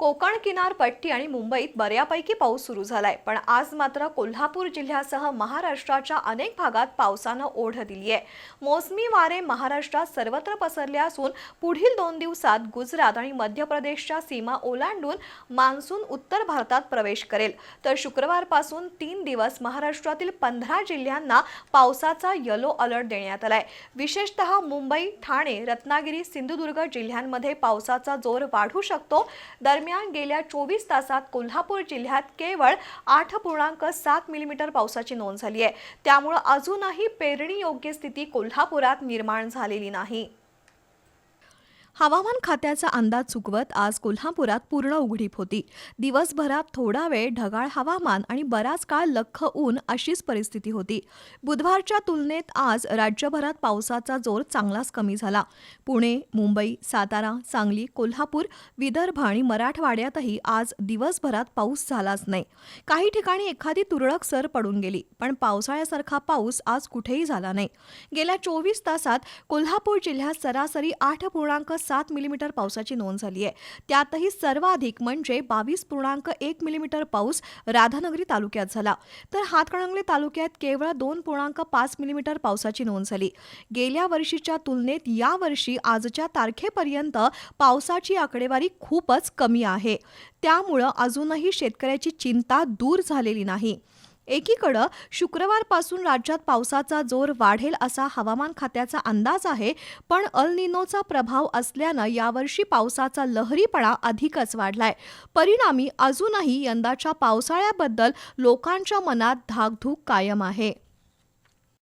कोकण किनारपट्टी आणि मुंबईत बऱ्यापैकी पाऊस सुरू झालाय, पण आज मात्र कोल्हापूर जिल्ह्यासह महाराष्ट्राच्या अनेक भागात पावसानं ओढ दिली आहे। मोसमी वारे महाराष्ट्रात सर्वत्र पसरले असून पुढील 2 दिवसात गुजरात आणि मध्य प्रदेशच्या सीमा ओलांडून मान्सून उत्तर भारतात प्रवेश करेल। तर शुक्रवारपासून 3 दिवस महाराष्ट्रातील 15 जिल्ह्यांना पावसाचा येलो अलर्ट देण्यात आलाय। विशेषतः मुंबई, ठाणे, रत्नागिरी, सिंधुदुर्ग जिल्ह्यांमध्ये पावसाचा जोर वाढू शकतो। दरम्यान गेल्या 24 तासात कोल्हापूर जिल्ह्यात केवळ 8.7 मिलीमीटर पावसाची नोंद झाली आहे। त्यामुळे अजूनही पेरणी योग्य स्थिती कोल्हापुरात निर्माण झालेली नाही। हवामान खात्याचा अंदाज चुकवत आज कोल्हापुरात पूर्ण उघडीप होती। दिवसभरात थोडा वेळ ढगाळ हवामान आणि बराच काळ लख्ख ऊन अशीच परिस्थिती होती। बुधवारच्या तुलनेत आज राज्यभरात पावसाचा जोर चांगलाच कमी झाला। पुणे, मुंबई, सातारा, सांगली, कोल्हापूर, विदर्भ आणि मराठवाड्यातही आज दिवसभरात पाऊस झालाच नाही। काही ठिकाणी एखादी तुरळक सर पडून गेली, पण पावसाळ्यासारखा पाऊस आज कुठेही झाला नाही। गेल्या 24 तासात कोल्हापूर जिल्ह्यात सरासरी 8.7 मिलीमीटर पावसाची नोंद झाली आहे। त्यातही सर्वाधिक म्हणजे 22.1 मिलीमीटर पाऊस राधानगरी तालुक्यात झाला, तर हातकणंगले तालुक्यात केवळ 2.5 मिलीमीटर पावसाची नोंद झाली। गेल्या वर्षीच्या तुलनेत यावर्षी आजच्या तारखेपर्यंत पावसाची आकडेवारी खूपच कमी आहे। त्यामुळे अजूनही शेतकऱ्याची चिंता दूर झालेली नाही। एकीकडे शुक्रवारपासून राज्यात पावसाचा जोर वाढेल असा हवामान खात्याचा अंदाज आहे, पण अल निनोचा प्रभाव असल्यानं यावर्षी पावसाचा लहरीपणा अधिकच वाढलाय। परिणामी अजूनही यंदाच्या पावसाळ्याबद्दल लोकांच्या मनात धाकधूक कायम आहे।